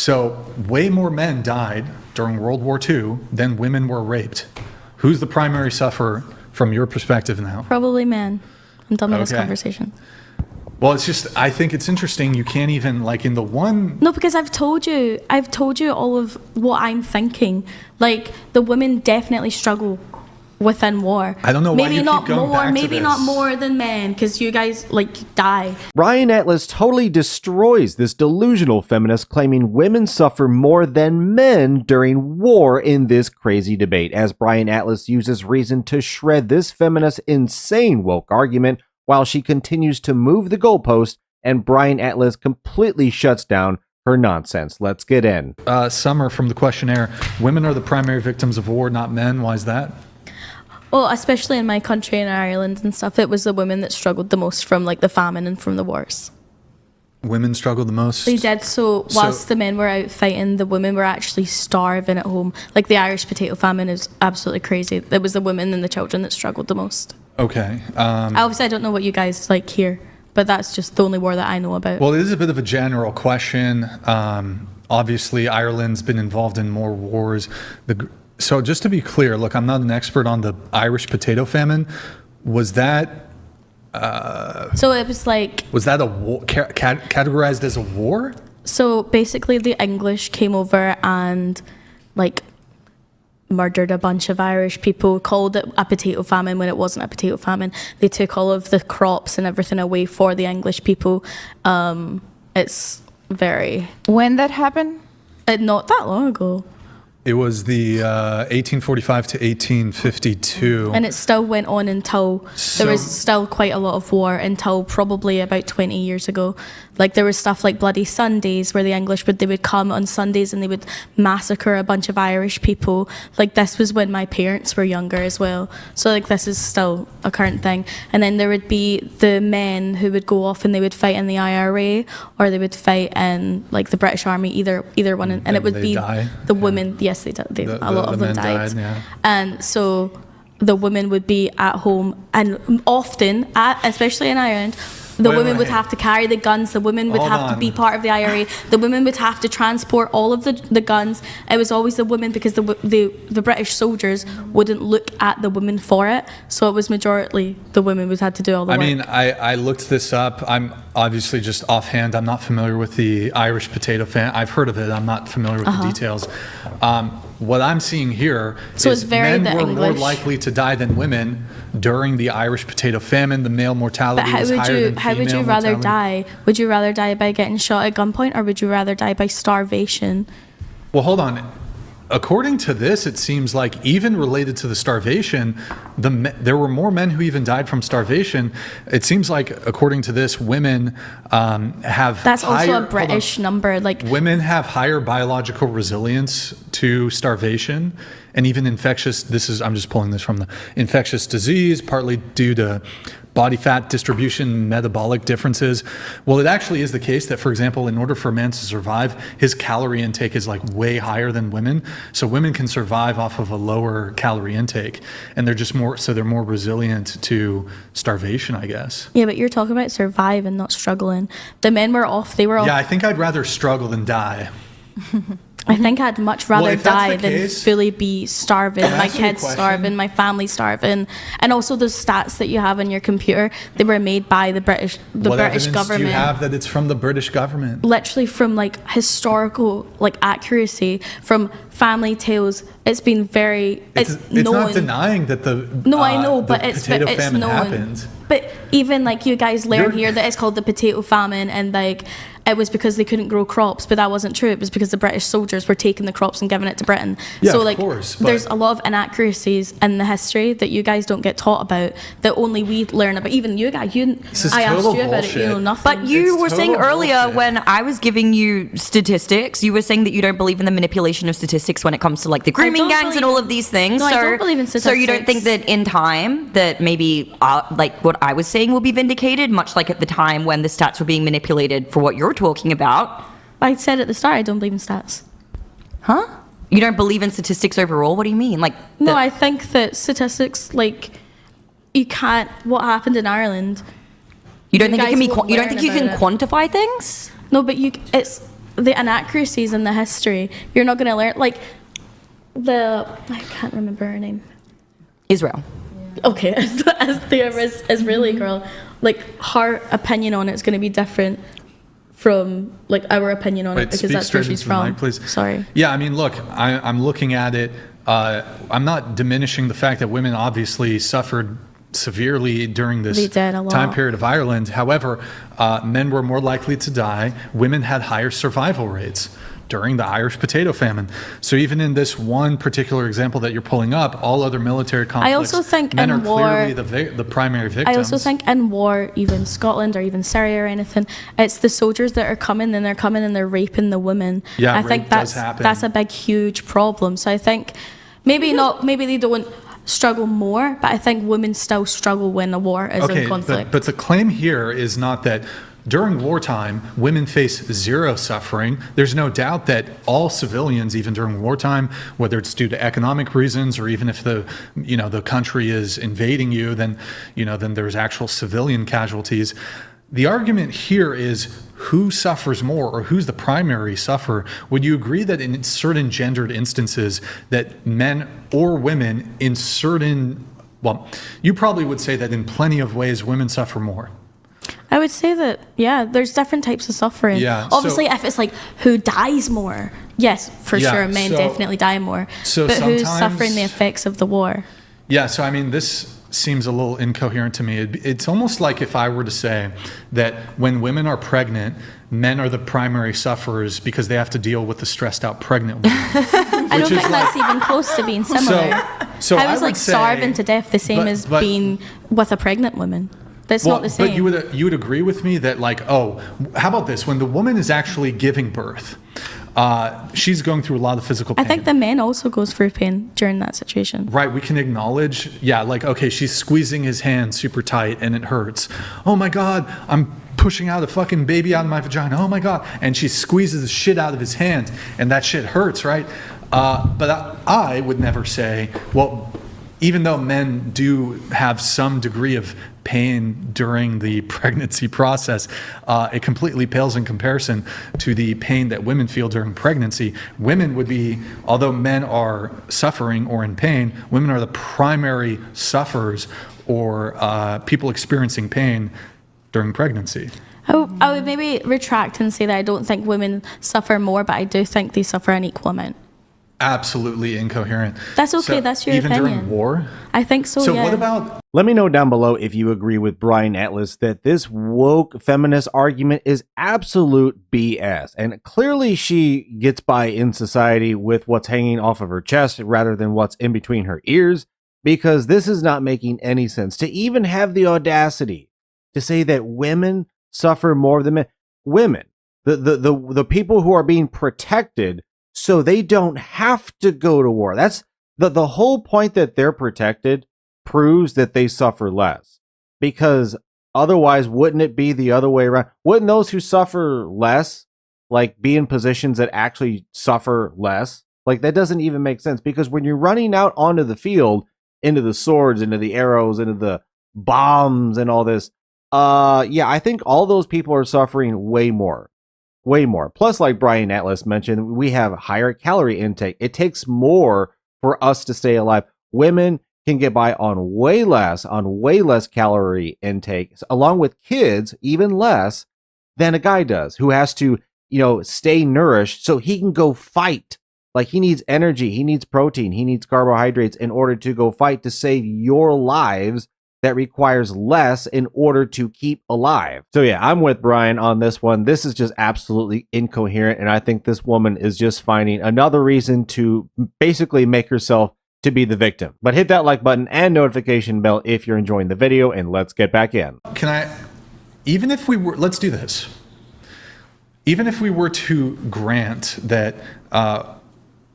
So way more men died during World War II than women were raped. Who's the primary sufferer from your perspective now? Probably men. I'm done with this conversation. Well, it's just, I think it's interesting. You can't even, like, in the one... No, because I've told you all of what I'm thinking. Like, the women definitely struggle within war. I don't know why you keep going back to this. Maybe not more than men, because you guys, like, die. Ryan Atlas totally destroys this delusional feminist claiming women suffer more than men during war in this crazy debate, as Brian Atlas uses reason to shred this feminist insane woke argument while she continues to move the goalpost, and Brian Atlas completely shuts down her nonsense. Let's get in. Summer from the questionnaire. Women are the primary victims of war, not men. Why is that? Well, especially in my country, in Ireland and stuff, it was the women that struggled the most from, like, the famine and from the wars. Women struggled the most? They did. So whilst the men were out fighting, the women were actually starving at home. Like, the Irish potato famine is absolutely crazy. It was the women and the children that struggled the most. Okay. Obviously, I don't know what you guys like here, but that's just the only war that I know about. Well, it is a bit of a general question. Obviously, Ireland's been involved in more wars. So just to be clear, look, I'm not an expert on the Irish potato famine. Was that... so it was like... Was that a war, categorized as a war? So basically the English came over and, like, murdered a bunch of Irish people, called it a potato famine when it wasn't a potato famine. They took all of the crops and everything away for the English people. It's very... When that happened? Not that long ago. It was the 1845 to 1852. And it still went on until there was still quite a lot of war until probably about 20 years ago. Like, there was stuff like Bloody Sundays where the English they would come on Sundays and they would massacre a bunch of Irish people. Like, this was when my parents were younger as well. So, like, this is still a current thing. And then there would be the men who would go off and they would fight in the IRA or they would fight in, like, the British Army, either one. And it would be the women. Yes, they did. A lot of them died. Yeah. And so the women would be at home, and often, especially in Ireland, the women would have to carry the guns. The women would have to be part of the IRA. The women would have to transport all of the guns. It was always the women, because the British soldiers wouldn't look at the women for it. So it was majority the women would have to do all the work. I mean, I looked this up. I'm obviously just offhand. I'm not familiar with the Irish potato famine. I've heard of it. I'm not familiar with the details. What I'm seeing here is men were more likely to die than women during the Irish potato famine. The male mortality was higher than female mortality. How would you rather die? Would you rather die by getting shot at gunpoint, or would you rather die by starvation? Well, hold on. According to this, it seems like even related to the starvation, there were more men who even died from starvation. It seems like, according to this, women have That's also a British number. Like, women have higher biological resilience to starvation and even infectious. I'm just pulling this from the infectious disease, partly due to body fat distribution, metabolic differences. Well, it actually is the case that, for example, in order for a man to survive, his calorie intake is like way higher than women. So women can survive off of a lower calorie intake, and they're just they're more resilient to starvation, I guess. Yeah, but you're talking about survive and not struggling. The men were off. They were off. Yeah, I think I'd rather struggle than die. I think I'd much rather die than fully be starving, my kids starving, my family starving. And also the stats that you have on your computer, they were made by the British government. What evidence do you have that it's from the British government? Literally from, like, historical, like, accuracy, from family tales. It's been very, it's known. It's not denying that I know, but it's famine known. Happened. But even, like, you guys learn here that it's called the potato famine, and, like, it was because they couldn't grow crops, but that wasn't true. It was because the British soldiers were taking the crops and giving it to Britain. Yeah, so, like, of course, there's a lot of inaccuracies in the history that you guys don't get taught about, that only we learn about. Even you guys, I asked you about it, you know nothing. But you were saying earlier, when I was giving you statistics, you were saying that you don't believe in the manipulation of statistics when it comes to, like, the grooming gangs and all of these things. No, I don't believe in statistics. So you don't think that in time that maybe like what I was saying will be vindicated, much like at the time when the stats were being manipulated for what you're talking about? I said at the start I don't believe in stats. Huh? You don't believe in statistics overall? What do you mean? Like, no, I think that statistics, like, you can't. What happened in Ireland? You don't think it can be? You don't think you can quantify things? No, but the inaccuracies in the history, you're not going to learn. Like, I can't remember her name. Israel. Okay, as the Israeli girl, like, her opinion on it is going to be different from, like, our opinion on it, because that's where she's from. Mic, please. Sorry. Yeah, I mean, look, I'm looking at it. I'm not diminishing the fact that women obviously suffered severely during this They did a lot. time period of Ireland. However, men were more likely to die. Women had higher survival rates during the Irish potato famine. So even in this one particular example that you're pulling up, all other military conflicts, also think men in are war- clearly the primary victims. I also think in war, even Scotland or even Syria or anything, it's the soldiers that are coming and they're raping the women. Yeah, I rape think does happen. that's a big, huge problem. So I think maybe they don't struggle more, but I think women still struggle when a war is in conflict. But the claim here is not that during wartime, women face zero suffering. There's no doubt that all civilians, even during wartime, whether it's due to economic reasons or even if the country is invading you, then there's actual civilian casualties. The argument here is who suffers more, or who's the primary sufferer. Would you agree that in certain gendered instances that men or women in certain, well, you probably would say that in plenty of ways women suffer more? I would say that, yeah, there's different types of suffering. Yeah, Obviously, if it's like who dies more, yes, for sure, men definitely die more. So but who's sometimes- suffering the effects of the war? Yeah, so I mean, this seems a little incoherent to me. It's almost like if I were to say that when women are pregnant, men are the primary sufferers because they have to deal with the stressed out pregnant women. I don't think that's even close to being similar. So I was would like say- starving to death, the same as but- being with a pregnant woman. That's not the same. But you would agree with me that, like, oh, how about this? When the woman is actually giving birth, she's going through a lot of physical pain. I think the men also goes through pain during that situation. Right, we can acknowledge, like, okay, she's squeezing his hand super tight and it hurts. Oh my God, I'm pushing out a fucking baby out of my vagina. Oh my God. And she squeezes the shit out of his hand and that shit hurts, right? But I would never say, well, even though men do have some degree of pain during the pregnancy process, it completely pales in comparison to the pain that women feel during pregnancy. Women would be, although men are suffering or in pain, women are the primary sufferers or people experiencing pain during pregnancy. I would maybe retract and say that I don't think women suffer more, but I do think they suffer an equal amount. Absolutely incoherent. That's okay, that's your even opinion. during war? I think so, So yeah. what about Let me know down below if you agree with Brian Atlas that this woke feminist argument is absolute BS. And clearly she gets by in society with what's hanging off of her chest rather than what's in between her ears, because this is not making any sense. To even have the audacity to say that women suffer more than men. Women, the people who are being protected so they don't have to go to war. That's the whole point, that they're protected proves that they suffer less, because otherwise wouldn't it be the other way around? Wouldn't those who suffer less like be in positions that actually suffer less? Like, that doesn't even make sense, because when you're running out onto the field, into the swords, into the arrows, into the bombs and all this, I think all those people are suffering way more. Plus, like Brian Atlas mentioned, we have higher calorie intake. It takes more for us to stay alive. Women can get by on way less calorie intake, along with kids, even less than a guy does, who has to, stay nourished so he can go fight. Like, he needs energy, he needs protein, he needs carbohydrates in order to go fight to save your lives. That requires less in order to keep alive. So yeah, I'm with Brian on this one. This is just absolutely incoherent, and I think this woman is just finding another reason to basically make herself to be the victim. But hit that like button and notification bell if you're enjoying the video, and let's get back in. Let's do this. Even if we were to grant that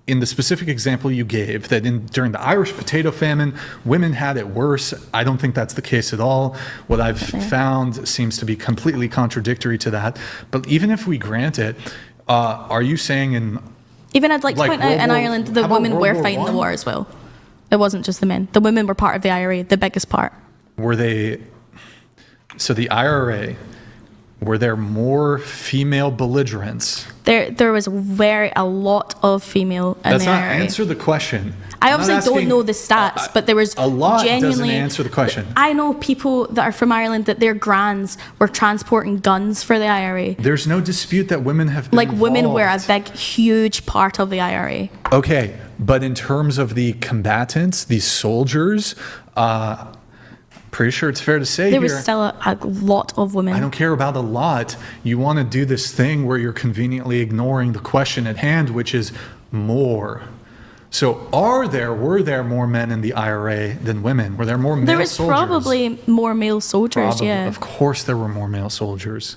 in the specific example you gave, that during the Irish potato famine, women had it worse. I don't think that's the case at all. What I've found seems to be completely contradictory to that. But even if we grant it, are you saying Even I'd like to point out, in Ireland, the how about women World were War fighting the I? war as well. It wasn't just the men. The women were part of the IRA, the biggest part. were they, so the IRA were there more female belligerents? There was a lot of female in That's the not IRA. answer the question. I I'm not obviously don't asking- know the stats, but there was a lot genuinely. doesn't answer the question. I know people that are from Ireland that their grands were transporting guns for the IRA. There's no dispute that women have been Like women were a involved. big, huge part of the IRA. Okay, but in terms of the combatants, these soldiers, pretty sure it's fair to say There here. was still a lot of women. I don't care about a lot. You want to do this thing where you're conveniently ignoring the question at hand, which is more. So were there more men in the IRA than women? Were there more male There was soldiers? probably more male soldiers, Probably. yeah. Of course there were more male soldiers.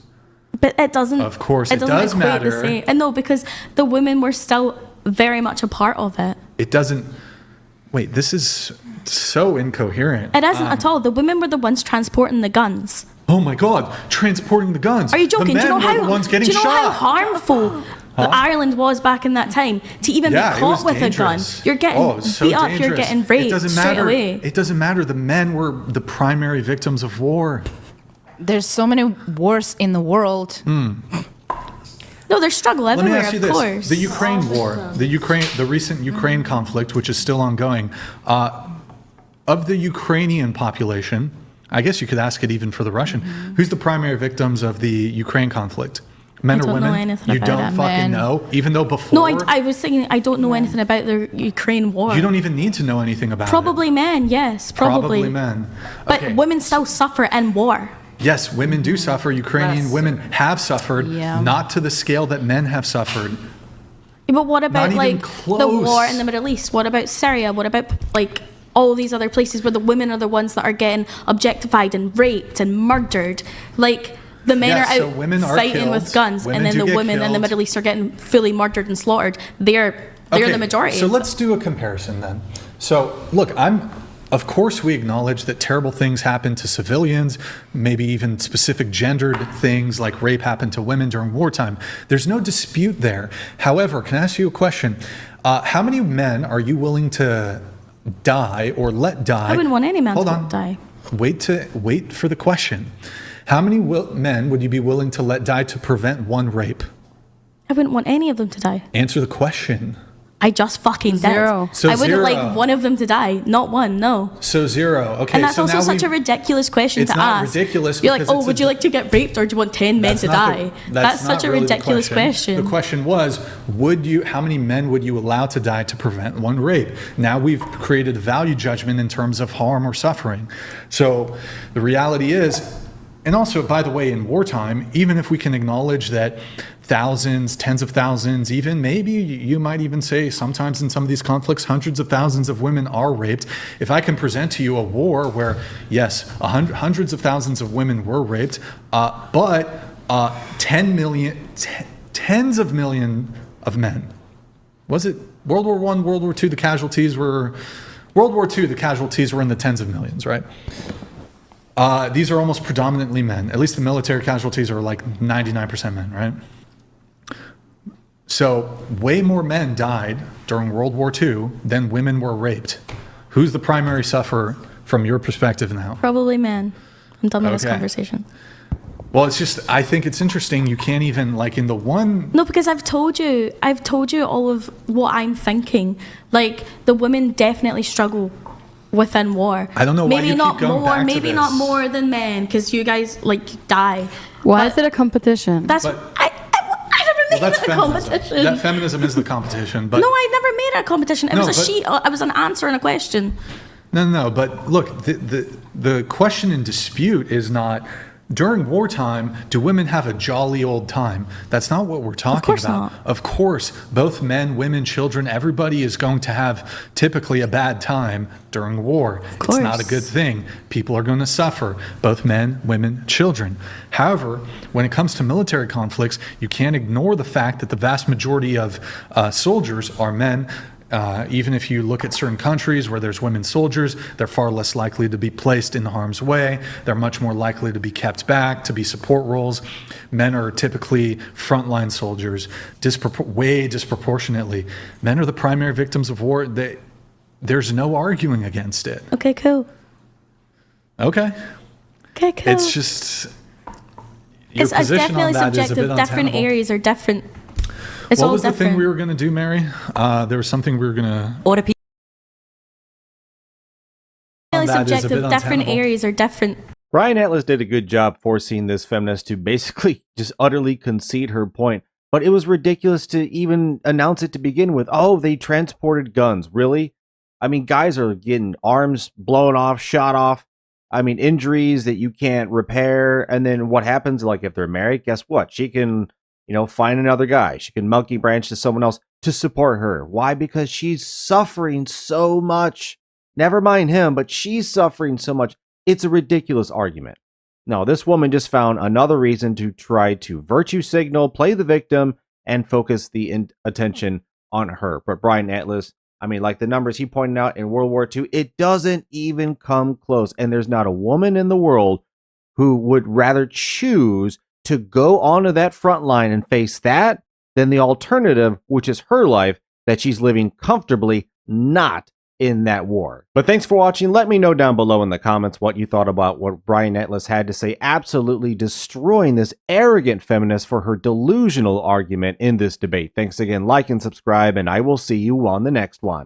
But it doesn't. Of course, it doesn't does equate matter. The same. And no, because the women were still very much a part of it. It doesn't. Wait, this is so incoherent. It isn't at all. The women were the ones transporting the guns. Oh my God, transporting the guns. Are you joking? The men do you know were the ones getting do you know how shot. harmful Ireland was back in that time to even Yeah, be it caught was with dangerous. a gun? You're getting so beat up. You're dangerous. getting raped It doesn't straight matter. away. It doesn't matter. The men were the primary victims of war. There's so many wars in the world. No, there's struggle Let me everywhere, ask you of this: course. the Ukraine war, the recent Ukraine conflict, which is still ongoing, of the Ukrainian population, I guess you could ask it even for the Russian. Who's the primary victims of the Ukraine conflict? Men I or don't know women? anything You about don't it. fucking Men. know, even though before. No, I was saying I don't know anything about the Ukraine war. You don't even need to know anything about Probably it. men, yes, probably. men. But Okay. women still suffer in war. Yes, women do suffer. Ukrainian Yes. women have suffered, Yeah. not to the scale that men have suffered. But what about even like close. the war in the Middle East? What about Syria? What about like all these other places where the women are the ones that are getting objectified and raped and murdered? Like the men Yes, are so out women are fighting killed. with guns, Women and then do the get women in the killed. Middle East are getting fully murdered and slaughtered. They're the majority. So let's do a comparison then. So look, of course we acknowledge that terrible things happen to civilians, maybe even specific gendered things like rape happen to women during wartime. There's no dispute there. However, can I ask you a question? How many men are you willing to die or let die? I wouldn't want any man Hold to on. die. Wait for the question. How many men would you be willing to let die to prevent one rape? I wouldn't want any of them to die. Answer the question. I just fucking Zero. did. So I wouldn't zero. like one of them to die. Not one, no. So 0. Okay, And that's so also now such a ridiculous question It's to not ask. ridiculous You're like, because oh, it's would a- you like to get raped or do you want 10 men to die? That's such not a really the ridiculous question. The question was, how many men would you allow to die to prevent one rape? Now we've created a value judgment in terms of harm or suffering. So the reality is, and also, by the way, in wartime, even if we can acknowledge that thousands, tens of thousands, even maybe you might even say sometimes in some of these conflicts, hundreds of thousands of women are raped. If I can present to you a war where, yes, hundreds of thousands of women were raped, but 10 million, tens of million of men. Was it World War I, World War II, the casualties were, World War II, the casualties were in the tens of millions, right? These are almost predominantly men. At least the military casualties are like 99% men, right? So way more men died during World War II than women were raped. Who's the primary sufferer from your perspective now? Probably men. I'm done with this Okay. conversation. Well, it's just, I think it's interesting. You can't even, like in the one, No, because I've told you all of what I'm thinking. Like the women definitely struggle within war. I don't know why maybe you keep not going more, back to maybe not this. more than men, because you guys like die. Why But is it a competition? That's But- I never made well, that's it a feminism. competition. That feminism is the competition, but No, I never made it a competition. It No, was a but- sheet. I was an answer and a question. No, but look, the question in dispute is not, during wartime, do women have a jolly old time? That's not what we're talking course about. not. Of course, both men, women, children, everybody is going to have typically a bad time during war. It's not a course. good thing. People are going to suffer, both men, women, children. However, when it comes to military conflicts, you can't ignore the fact that the vast majority of soldiers are men. Even if you look at certain countries where there's women soldiers, they're far less likely to be placed in harm's way. They're much more likely to be kept back, to be support roles. Men are typically frontline soldiers, way disproportionately. Men are the primary victims of war. There's no arguing against it. Okay, cool. Okay. Okay, cool. It's just, your It's position definitely on that is a subjective. bit Different untenable. areas are different. It's What all was the different. thing we were going to do, Mary? There was something we were going to... Or to Definitely that is a subjective. bit Different untenable. areas are different. Brian Atlas did a good job forcing this feminist to basically just utterly concede her point. But it was ridiculous to even announce it to begin with. Oh, they transported guns. Really? I mean, guys are getting arms blown off, shot off. I mean, injuries that you can't repair. And then what happens? Like, if they're married, guess what? She can, find another guy. She can monkey branch to someone else to support her. Why? Because she's suffering so much. Never mind him, but she's suffering so much. It's a ridiculous argument. No, this woman just found another reason to try to virtue signal, play the victim, and focus the attention on her. But Brian Atlas, I mean, like the numbers he pointed out in World War II, it doesn't even come close. And there's not a woman in the world who would rather choose to go onto that front line and face that than the alternative, which is her life that she's living comfortably, not in that war. But thanks for watching. Let me know down below in the comments what you thought about what Brian Atlas had to say, absolutely destroying this arrogant feminist for her delusional argument in this debate. Thanks again, like and subscribe, and I will see you on the next one.